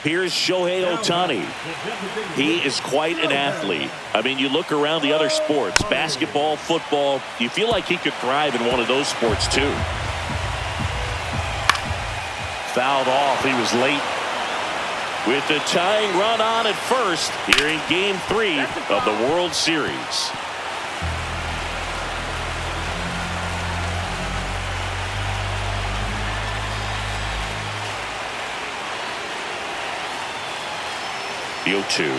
Here's Shohei Ohtani. He is quite an athlete. I mean, you look around the other sports, basketball, football, you feel like he could thrive in one of those sports too. Fouled off. He was late. With the tying run on at first here in Game 3 of the World Series. The 0-2.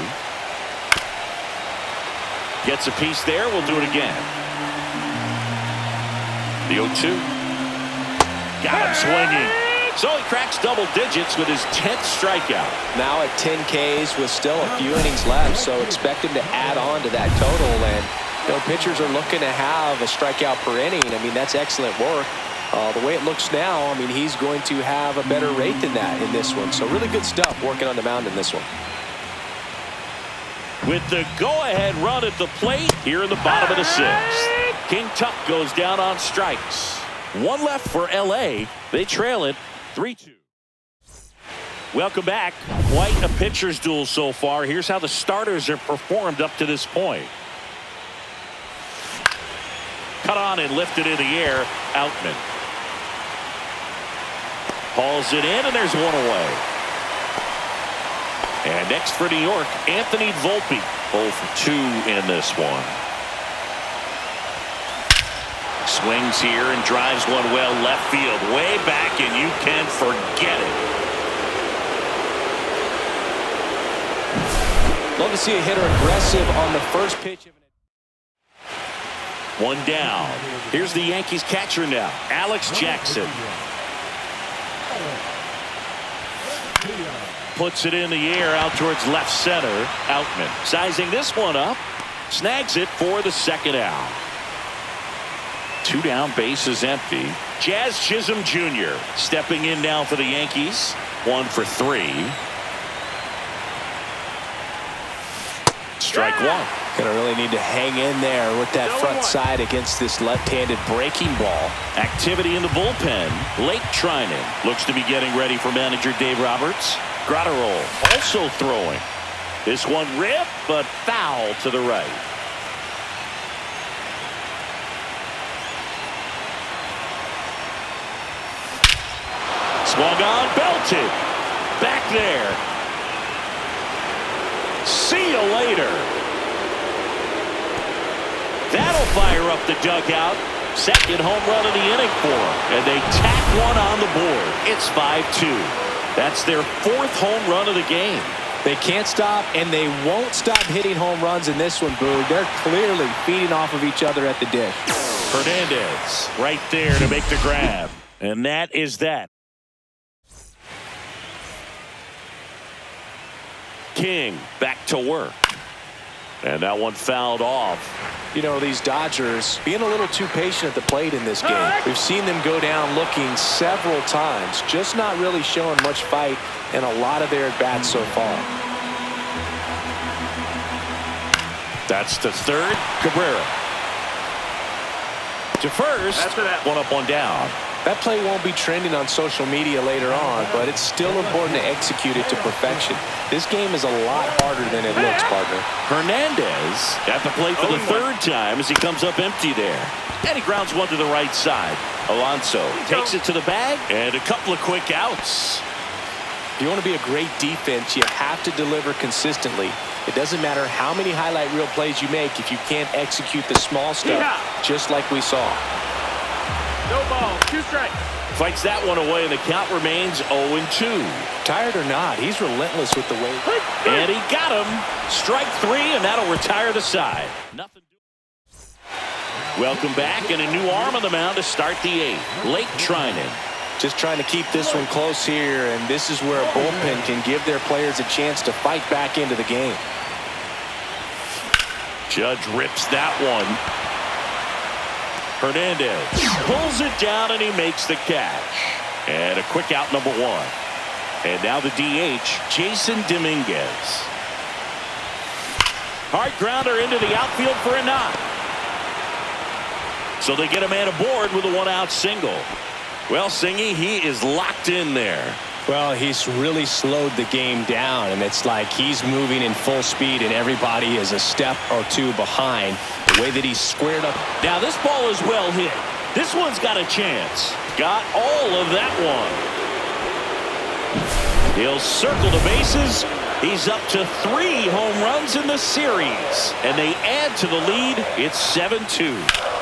Gets a piece there. We'll do it again. The 0-2. Got him swinging. So he cracks double digits with his 10th strikeout. Now at 10 Ks with still a few innings left, so expect him to add on to that total. And pitchers are looking to have a strikeout per inning. I mean, that's excellent work. The way it looks now, I mean, he's going to have a better rate than that in this one. So really good stuff working on the mound in this one. With the go-ahead run at the plate here in the bottom of the 6th. King Tuck goes down on strikes. One left for L.A. They trail it 3-2. Welcome back. Quite a pitcher's duel so far. Here's how the starters have performed up to this point. Cut on and lifted in the air. Outman. Hauls it in, and there's one away. And next for New York, Anthony Volpe. 0 for 2 in this one. Swings here and drives one well left field. Way back, and you can forget it. Love to see a hitter aggressive on the first pitch. One down. Here's the Yankees catcher now, Alex Jackson. Puts it in the air out towards left center. Outman sizing this one up. Snags it for the second out. 2 down, bases empty. Jazz Chisholm Jr. stepping in now for the Yankees. 1 for 3. Strike one. Gonna really need to hang in there with that front side against this left-handed breaking ball. Activity in the bullpen. Blake Trinan looks to be getting ready for manager Dave Roberts. Grotterol also throwing. This one ripped, but foul to the right. Swung on, belted. Back there. See you later. That'll fire up the dugout. Second home run of the inning for them. And they tack one on the board. It's 5-2. That's their 4th home run of the game. They can't stop, and they won't stop hitting home runs in this one, Boog. They're clearly feeding off of each other at the dish. Hernandez right there to make the grab. And that is that. King back to work. And that one fouled off. You know, these Dodgers being a little too patient at the plate in this game. We've seen them go down looking several times, just not really showing much fight in a lot of their at-bats so far. That's the third. Cabrera to first. One up, one down. That play won't be trending on social media later on, but it's still important to execute it to perfection. This game is a lot harder than it looks, partner. Hernandez at the plate for the 3rd time as he comes up empty there. And he grounds one to the right side. Alonso takes it to the bag, and a couple of quick outs. If you want to be a great defense, you have to deliver consistently. It doesn't matter how many highlight reel plays you make if you can't execute the small stuff, just like we saw. No ball, 2 strikes. Fights that one away, and the count remains 0-2. Tired or not, he's relentless with the weight. And he got him. Strike 3, and that'll retire the side. Nothing. Welcome back, and a new arm on the mound to start the 8th. Blake Trinan. Just trying to keep this one close here, and this is where a bullpen can give their players a chance to fight back into the game. Judge rips that one. Hernandez pulls it down, and he makes the catch. And a quick out, number 1. And now the DH, Jason Dominguez. Hard grounder into the outfield for a knock. So they get a man aboard with a 1-out single. Well, Singy, he is locked in there. Well, he's really slowed the game down, and it's like he's moving in full speed, and everybody is a step or two behind. The way that he's squared up. Now this ball is well hit. This one's got a chance. Got all of that one. He'll circle the bases. He's up to 3 home runs in the series, and they add to the lead. It's 7-2.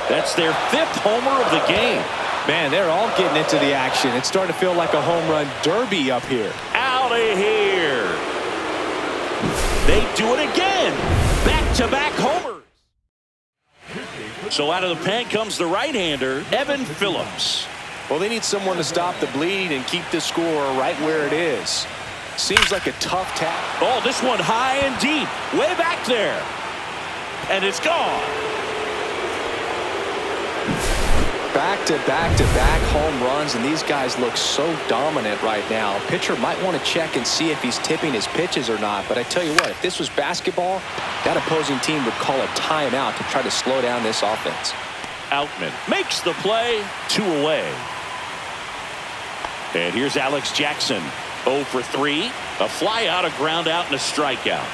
That's their 5th homer of the game. Man, they're all getting into the action. It's starting to feel like a home run derby up here. Out of here. They do it again. Back-to-back homers. So out of the pen comes the right-hander, Evan Phillips. Well, they need someone to stop the bleed and keep the score right where it is. Seems like a tough task. Oh, this one high and deep. Way back there. And it's gone. Back-to-back-to-back home runs, and these guys look so dominant right now. Pitcher might want to check and see if he's tipping his pitches or not. But I tell you what, if this was basketball, that opposing team would call a timeout to try to slow down this offense. Outman makes the play, 2 away. And here's Alex Jackson. 0 for 3. A fly out, a ground out, and a strikeout.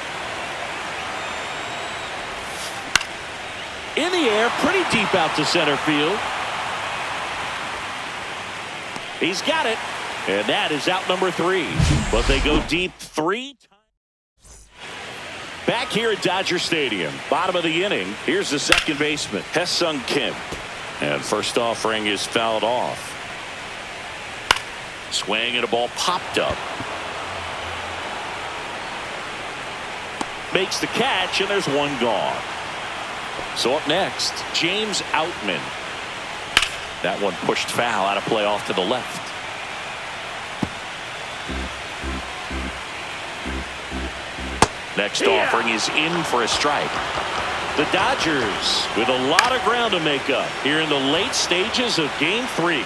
In the air, pretty deep out to center field. He's got it. And that is out number 3. But they go deep 3 times. Back here at Dodger Stadium, bottom of the inning. Here's the second baseman, Hesung Kim. And first offering is fouled off. Swing and a ball popped up. Makes the catch, and there's one gone. So up next, James Outman. That one pushed foul, out of play off to the left. Next offering is in for a strike. The Dodgers with a lot of ground to make up here in the late stages of Game 3.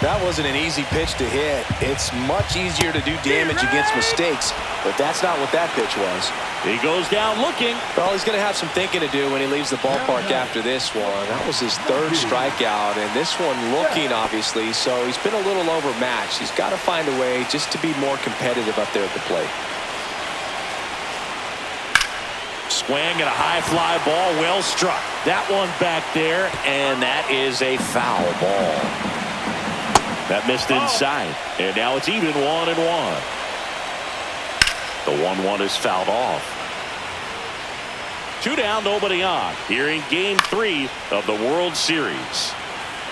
That wasn't an easy pitch to hit. It's much easier to do damage against mistakes, but that's not what that pitch was. He goes down looking. Well, he's going to have some thinking to do when he leaves the ballpark after this one. That was his 3rd strikeout, and this one looking, obviously, so he's been a little overmatched. He's got to find a way just to be more competitive up there at the plate. Swing and a high fly ball, well struck. That one back there, and that is a foul ball. That missed inside, and now it's even 1-1. The 1-1 is fouled off. 2 down, nobody on. Here in Game 3 of the World Series.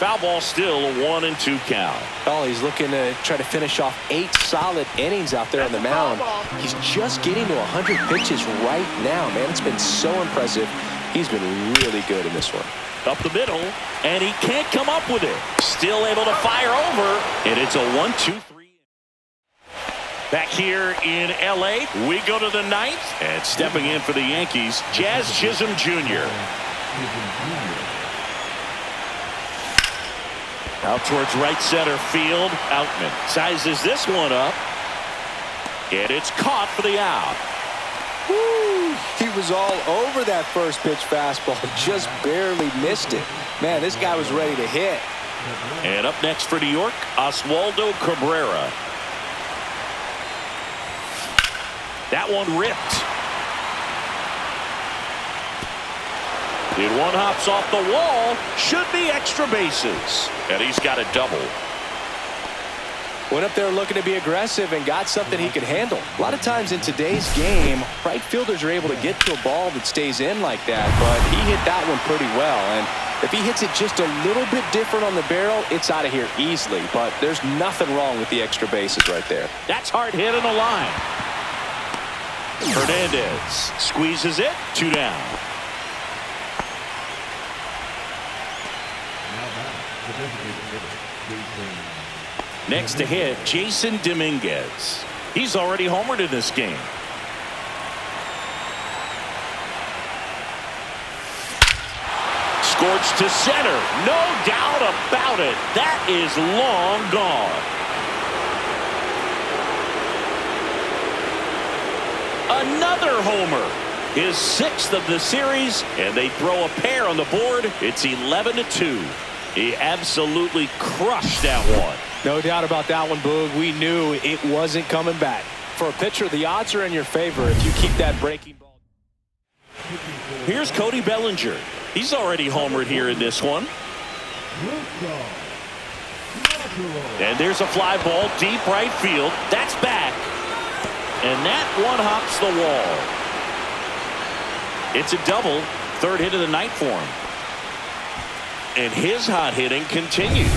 Foul ball still a 1-2 count. Well, he's looking to try to finish off 8 solid innings out there on the mound. He's just getting to 100 pitches right now, man. It's been so impressive. He's been really good in this one. Up the middle, and he can't come up with it. Still able to fire over, and it's a 1-2-3. Back here in L.A., we go to the 9th, and stepping in for the Yankees, Jazz Chisholm Jr. Out towards right center field. Outman sizes this one up, and it's caught for the out. Woo! He was all over that first pitch fastball, just barely missed it. Man, this guy was ready to hit. And up next for New York, Oswaldo Cabrera. That one ripped. And one hops off the wall. Should be extra bases. And he's got a double. Went up there looking to be aggressive and got something he could handle. A lot of times in today's game, right fielders are able to get to a ball that stays in like that, but he hit that one pretty well. And if he hits it just a little bit different on the barrel, it's out of here easily. But there's nothing wrong with the extra bases right there. That's hard hit on the line. Hernandez squeezes it. 2 down. Next to hit, Jason Dominguez. He's already homered in this game. Scorched to center. No doubt about it. That is long gone. Another homer. His 6th of the series, and they throw a pair on the board. It's 11-2. He absolutely crushed that one. No doubt about that one, Boog. We knew it wasn't coming back. For a pitcher, the odds are in your favor if you keep that breaking ball. Here's Cody Bellinger. He's already homered here in this one. And there's a fly ball deep right field. That's back. And that one hops the wall. It's a double. Third hit of the night for him. And his hot hitting continues.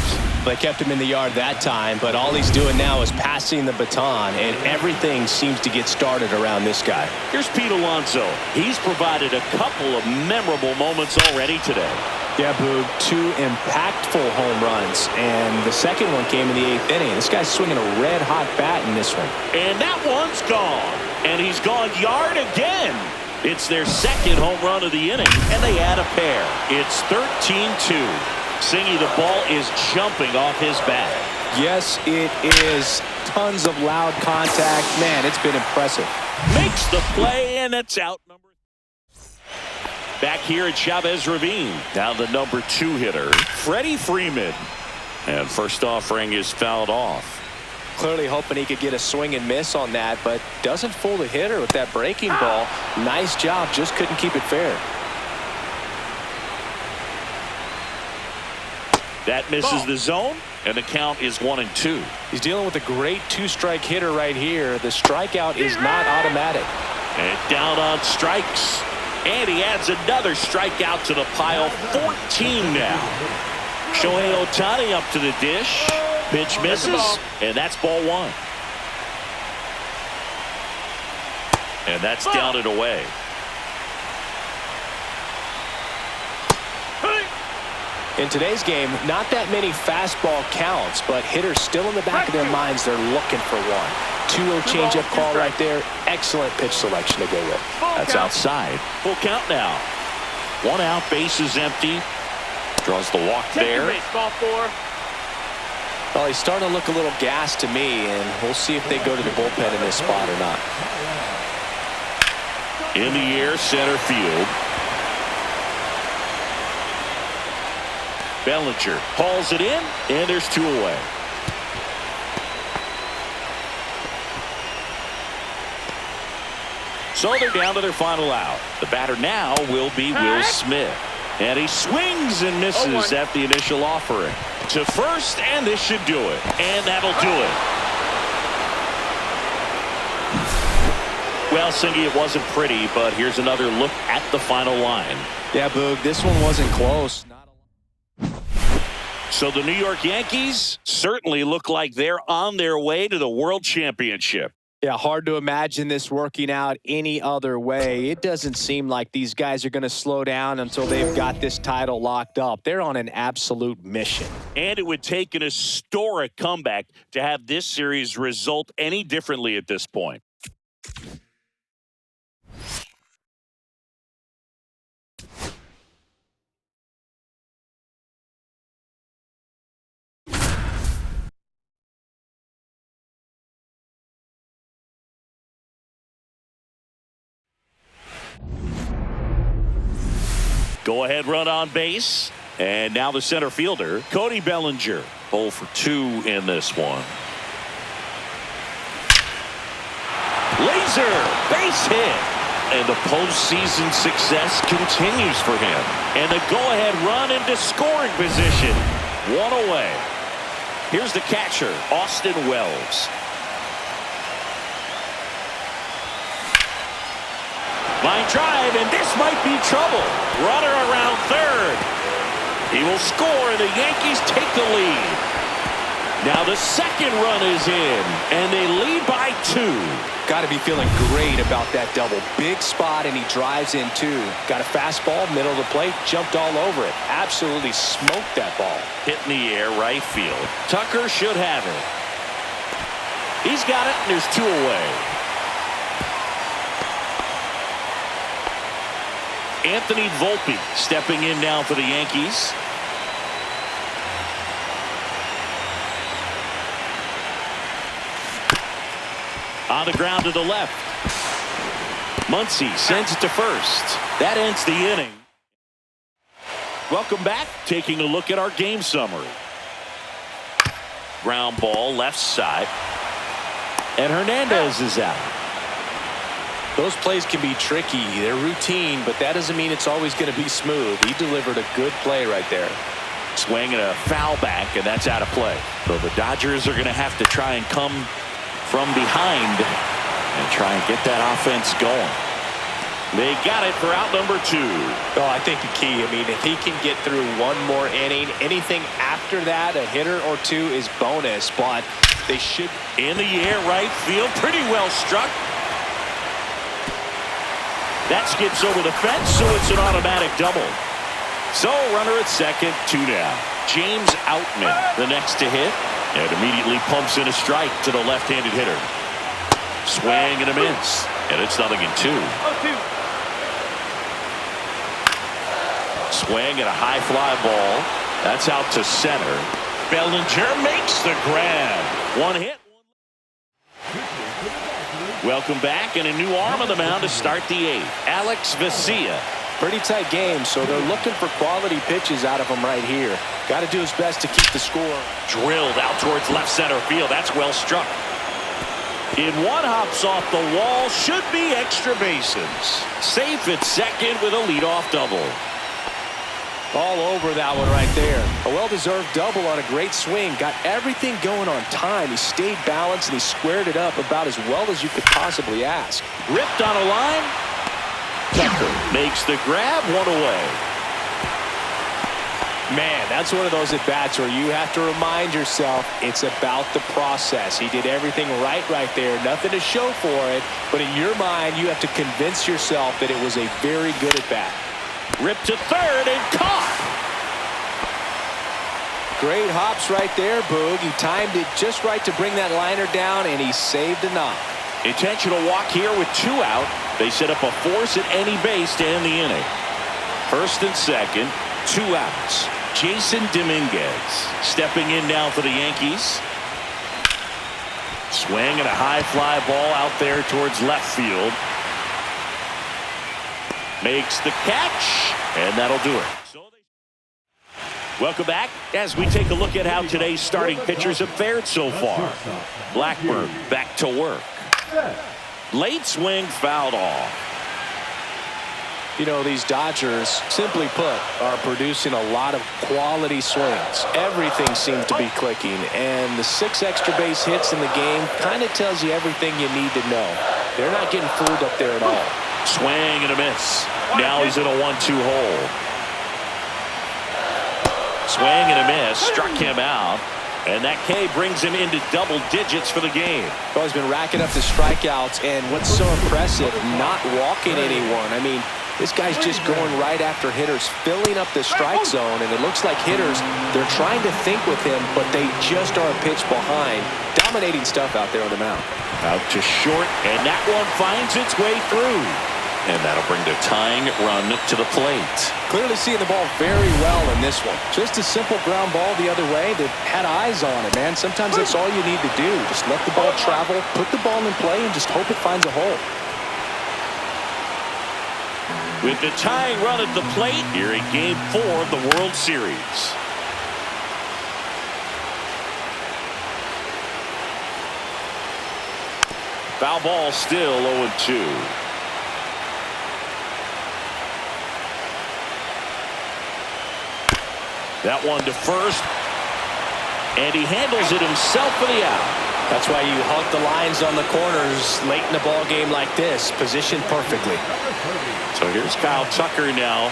They kept him in the yard that time, but all he's doing now is passing the baton, and everything seems to get started around this guy. Here's Pete Alonso. He's provided a couple of memorable moments already today. Yeah, Boog, 2 impactful home runs, and the second one came in the 8th inning. This guy's swinging a red-hot bat in this one. And that one's gone. And he's gone yard again. It's their second home run of the inning, and they add a pair. It's 13-2. Singy, the ball is jumping off his bat. Yes, it is. Tons of loud contact. Man, it's been impressive. Makes the play, and it's out. Back here at Chavez Ravine. Now the number 2 hitter, Freddie Freeman. And first offering is fouled off. Clearly hoping he could get a swing and miss on that, but doesn't fool the hitter with that breaking ball. Nice job, just couldn't keep it fair. That misses the zone, and the count is 1-2. He's dealing with a great 2-strike hitter right here. The strikeout is not automatic. And down on strikes. And he adds another strikeout to the pile. 14 now. Shohei Ohtani up to the dish. Pitch misses, and that's ball 1. And that's down and away. In today's game, not that many fastball counts, but hitters still in the back of their minds, they're looking for one. 2-0 changeup call right there. Excellent pitch selection to go with. That's outside. Full count now. 1 out, base is empty. Draws the walk there. Ball 4. Well, he's starting to look a little gassed to me, and we'll see if they go to the bullpen in this spot or not. In the air, center field. Bellinger hauls it in, and there's 2 away. So they're down to their final out. The batter now will be Will Smith. And he swings and misses at the initial offering. To first, and this should do it. And that'll do it. Well, Singy, it wasn't pretty, but here's another look at the final line. Yeah, Boog, this one wasn't close. So the New York Yankees certainly look like they're on their way to the World Championship. Yeah, hard to imagine this working out any other way. It doesn't seem like these guys are going to slow down until they've got this title locked up. They're on an absolute mission. And it would take an historic comeback to have this series result any differently at this point. Go ahead run on base. And now the center fielder, Cody Bellinger. 0 for 2 in this one. Laser base hit. And the postseason success continues for him. And the go-ahead run into scoring position. 1 away. Here's the catcher, Austin Wells. Line drive, and this might be trouble. Runner around third. He will score, and the Yankees take the lead. Now the second run is in, and they lead by 2. Got to be feeling great about that double. Big spot, and he drives in 2. Got a fastball, middle of the plate, jumped all over it. Absolutely smoked that ball. Hit in the air, right field. Tucker should have it. He's got it, and there's 2 away. Anthony Volpe stepping in now for the Yankees. On the ground to the left. Muncy sends it to first. That ends the inning. Welcome back. Taking a look at our game summary. Ground ball left side. And Hernandez is out. Those plays can be tricky. They're routine, but that doesn't mean it's always going to be smooth. He delivered a good play right there. Swing and a foul back, and that's out of play. So the Dodgers are going to have to try and come from behind and try and get that offense going. They got it for out number 2. Oh, I think the key, I mean, if he can get through one more inning, anything after that, a hitter or 2 is bonus, but they should. In the air, right field, pretty well struck. That skips over the fence, so it's an automatic double. So runner at second, 2 down. James Outman, the next to hit, and immediately pumps in a strike to the left-handed hitter. Swing and a miss, and it's 0-2. Swing and a high fly ball. That's out to center. Bellinger makes the grab. One hit. Welcome back, and a new arm on the mound to start the 8th. Alex Vesia. Pretty tight game, so they're looking for quality pitches out of him right here. Got to do his best to keep the score. Drilled out towards left center field. That's well struck. In one, hops off the wall. Should be extra bases. Safe at second with a leadoff double. All over that one right there. A well-deserved double on a great swing. Got everything going on time. He stayed balanced and he squared it up about as well as you could possibly ask. Ripped on a line. Tucker makes the grab, 1 away. Man, that's one of those at-bats where you have to remind yourself it's about the process. He did everything right there. Nothing to show for it, but in your mind, you have to convince yourself that it was a very good at-bat. Ripped to third and caught. Great hops right there, Boog. He timed it just right to bring that liner down, and he saved a knock. Intentional walk here with 2 out. They set up a force at any base to end the inning. First and second, 2 outs. Jason Dominguez stepping in now for the Yankees. Swing and a high fly ball out there towards left field. Makes the catch, and that'll do it. Welcome back as we take a look at how today's starting pitchers have fared so far. Blackburn back to work. Late swing fouled off. You know, these Dodgers, simply put, are producing a lot of quality swings. Everything seems to be clicking, and the 6 extra base hits in the game kind of tells you everything you need to know. They're not getting fooled up there at all. Swing and a miss. Now he's in a 1-2 hole. Swing and a miss. Struck him out. And that K brings him into double digits for the game. Well, he's been racking up the strikeouts, and what's so impressive, not walking anyone. I mean, this guy's just going right after hitters, filling up the strike zone, and it looks like hitters, they're trying to think with him, but they just are a pitch behind. Dominating stuff out there on the mound. Out to short, and that one finds its way through. And that'll bring the tying run to the plate. Clearly seeing the ball very well in this one. Just a simple ground ball the other way. They've had eyes on it, man. Sometimes that's all you need to do. Just let the ball travel, put the ball in play, and just hope it finds a hole. With the tying run at the plate here in Game 4 of the World Series. Foul ball still 0-2. That one to first, and he handles it himself for the out. That's why you hug the lines on the corners late in a ball game like this, positioned perfectly. So here's Kyle Tucker now.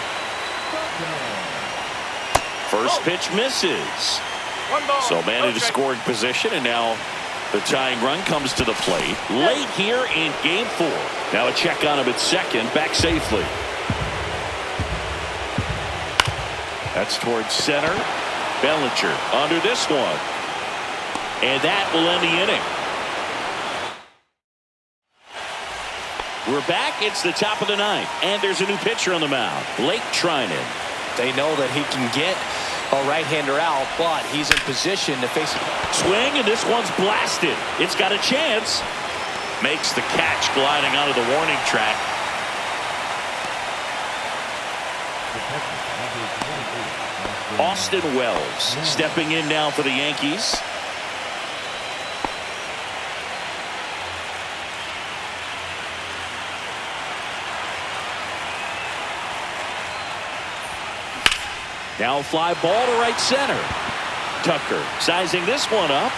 First pitch misses. So man in a scoring position, and now the tying run comes to the plate late here in Game 4. Now a check on him at second, back safely. That's towards center. Bellinger under this one. And that will end the inning. We're back. It's the top of the 9th. And there's a new pitcher on the mound. Blake Trinan. They know that he can get a right-hander out, but he's in position to face it. Swing, and this one's blasted. It's got a chance. Makes the catch gliding out of the warning track. Austin Wells stepping in now for the Yankees. Now fly ball to right center. Tucker sizing this one up.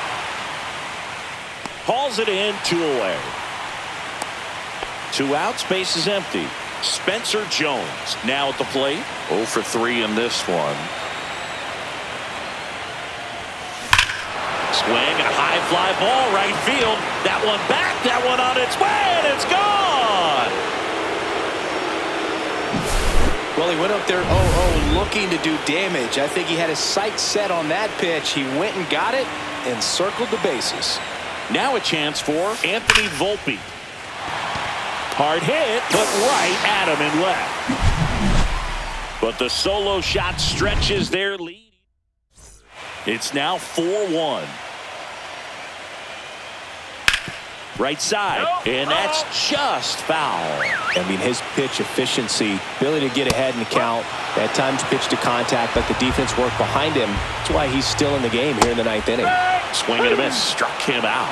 Hauls it in, 2 away. 2 outs, base is empty. Spencer Jones now at the plate. 0 for 3 in this one. Swing and a high fly ball right field. That one back, that one on its way, and it's gone. Well, he went up there 0-0 looking to do damage. I think he had his sights set on that pitch. He went and got it and circled the bases. Now a chance for Anthony Volpe. Hard hit, but right at him and left. But the solo shot stretches their lead. It's now 4-1. Right side, and that's just foul. I mean, his pitch efficiency, ability to get ahead in the count, at times pitch to contact, let the defense work behind him. That's why he's still in the game here in the 9th inning. Swing and a miss, struck him out.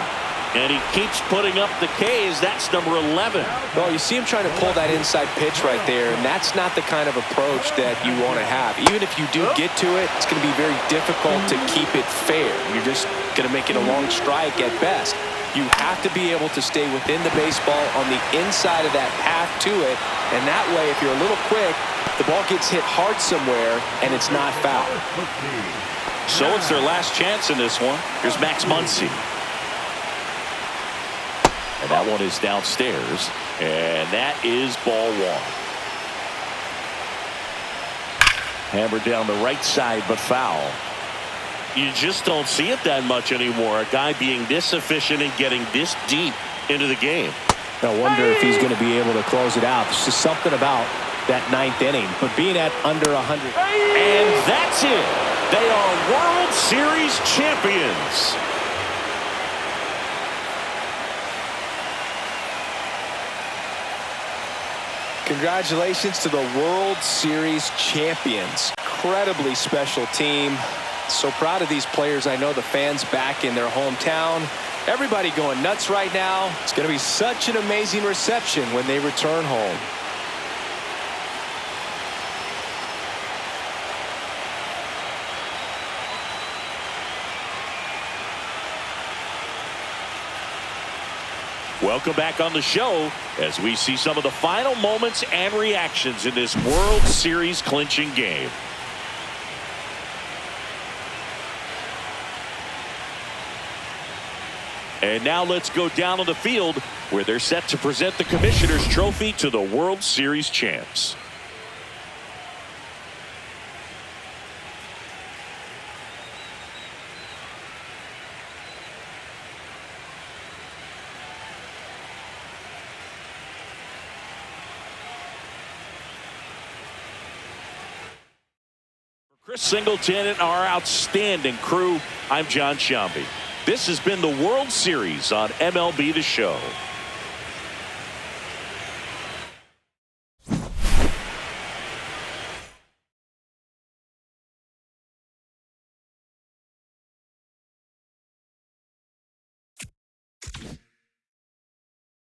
And he keeps putting up the Ks. That's number 11. Well, you see him trying to pull that inside pitch right there, and that's not the kind of approach that you want to have. Even if you do get to it, it's going to be very difficult to keep it fair. You're just going to make it a long strike at best. You have to be able to stay within the baseball on the inside of that path to it, and that way, if you're a little quick, the ball gets hit hard somewhere, and it's not foul. So it's their last chance in this one. Here's Max Muncy. And that one is downstairs, and that is ball 1. Hammered down the right side, but foul. You just don't see it that much anymore. A guy being this efficient and getting this deep into the game. I wonder if he's going to be able to close it out. There's just something about that 9th inning, but being at under 100. And that's it. They are World Series champions. Congratulations to the World Series champions. Incredibly special team. So proud of these players. I know the fans back in their hometown. Everybody going nuts right now. It's going to be such an amazing reception when they return home. Welcome back on the show as we see some of the final moments and reactions in this World Series clinching game. And now let's go down on the field where they're set to present the Commissioner's Trophy to the World Series champs. Chris Singleton and our outstanding crew, I'm John Shambi. This has been the World Series on MLB The Show.